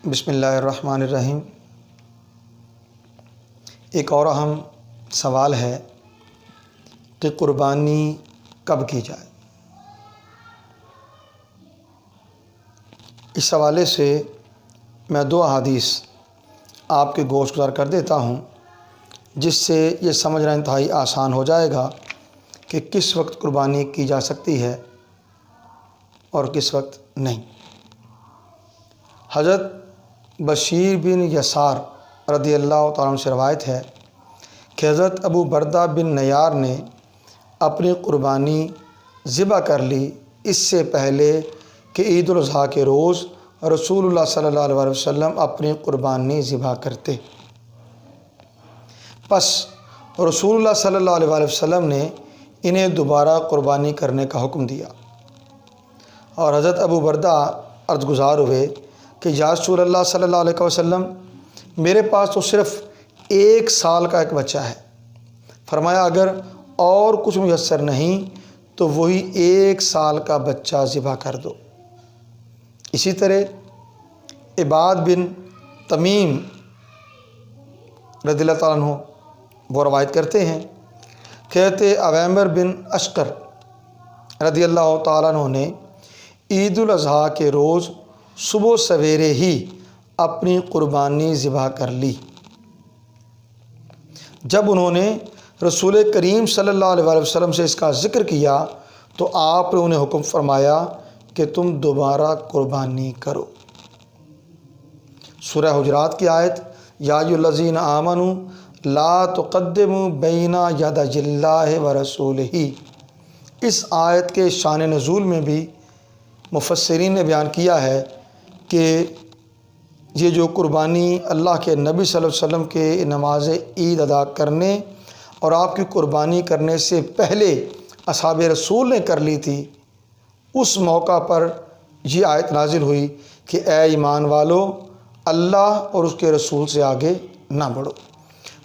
بسم اللہ الرحمن الرحیم۔ ایک اور اہم سوال ہے کہ قربانی کب کی جائے۔ اس حوالے سے میں دو احادیث آپ کے گوش گزار کر دیتا ہوں، جس سے یہ سمجھنا انتہائی آسان ہو جائے گا کہ کس وقت قربانی کی جا سکتی ہے اور کس وقت نہیں۔ حضرت بشیر بن یسار رضی اللہ تعالیٰ عنہ سے روایت ہے کہ حضرت ابو بردہ بن نیار نے اپنی قربانی ذبح کر لی اس سے پہلے کہ عید الاضحیٰ کے روز رسول اللہ صلی اللہ علیہ وسلم اپنی قربانی ذبح کرتے۔ پس رسول اللہ صلی اللہ علیہ وسلم نے انہیں دوبارہ قربانی کرنے کا حکم دیا، اور حضرت ابو بردہ عرض گزار ہوئے کہ یا رسول اللہ صلی اللہ علیہ وسلم، میرے پاس تو صرف 1 سال کا ایک بچہ ہے۔ فرمایا اگر اور کچھ میسر نہیں تو وہی 1 سال کا بچہ ذبح کر دو۔ اسی طرح عباد بن تمیم رضی اللہ تعالیٰ عنہ وہ روایت کرتے ہیں، کہتے عویمر بن اشقر رضی اللہ تعالیٰ عنہ نے عید الاضحیٰ کے روز صبح سویرے ہی اپنی قربانی ذبح کر لی۔ جب انہوں نے رسول کریم صلی اللہ علیہ وسلم سے اس کا ذکر کیا تو آپ نے انہیں حکم فرمایا کہ تم دوبارہ قربانی کرو۔ سورہ حجرات کی آیت یا ایھا الذین آمنوا لا تقدموا بین یدی اللہ ورسولہ، اس آیت کے شان نزول میں بھی مفسرین نے بیان کیا ہے کہ یہ جو قربانی اللہ کے نبی صلی اللہ علیہ وسلم کے نماز عید ادا کرنے اور آپ کی قربانی کرنے سے پہلے اصحاب رسول نے کر لی تھی، اس موقع پر یہ آیت نازل ہوئی کہ اے ایمان والو، اللہ اور اس کے رسول سے آگے نہ بڑھو۔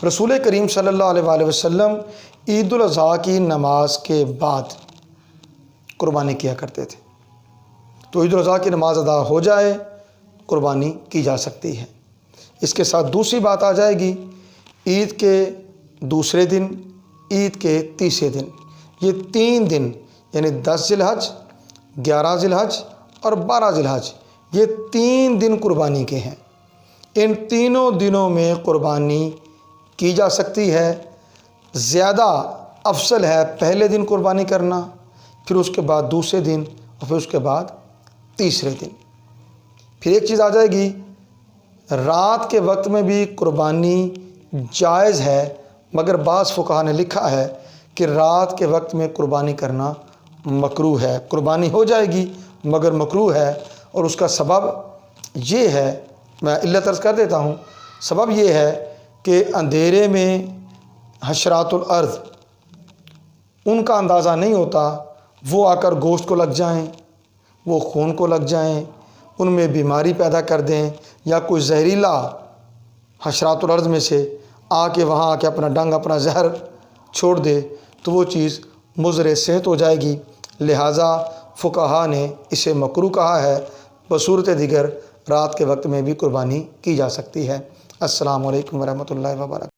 رسول کریم صلی اللہ علیہ وسلم عید الاضحیٰ کی نماز کے بعد قربانی کیا کرتے تھے، تو عید الاضحیٰ کی نماز ادا ہو جائے قربانی کی جا سکتی ہے۔ اس کے ساتھ دوسری بات آ جائے گی، عید کے دوسرے دن، عید کے تیسرے دن، یہ 3 دن یعنی 10 ذی الحج، 11 ذی الحج اور 12 ذی الحج، یہ 3 دن قربانی کے ہیں۔ ان تینوں دنوں میں قربانی کی جا سکتی ہے۔ زیادہ افضل ہے پہلے دن قربانی کرنا، پھر اس کے بعد دوسرے دن اور پھر اس کے بعد تیسرے دن۔ پھر ایک چیز آ جائے گی، رات کے وقت میں بھی قربانی جائز ہے، مگر بعض فقہا نے لکھا ہے کہ رات کے وقت میں قربانی کرنا مکروہ ہے۔ قربانی ہو جائے گی مگر مکروہ ہے، اور اس کا سبب یہ ہے، میں علت عرض کر دیتا ہوں، سبب یہ ہے کہ اندھیرے میں حشرات الارض ان کا اندازہ نہیں ہوتا، وہ آ کر گوشت کو لگ جائیں، وہ خون کو لگ جائیں، ان میں بیماری پیدا کر دیں، یا کوئی زہریلا حشرات الارض میں سے آ کے وہاں آ کے اپنا ڈنگ، اپنا زہر چھوڑ دے، تو وہ چیز مضر صحت ہو جائے گی۔ لہٰذا فقہا نے اسے مکروہ کہا ہے۔ بصورت دیگر رات کے وقت میں بھی قربانی کی جا سکتی ہے۔ السلام علیکم ورحمۃ اللہ وبرکاتہ۔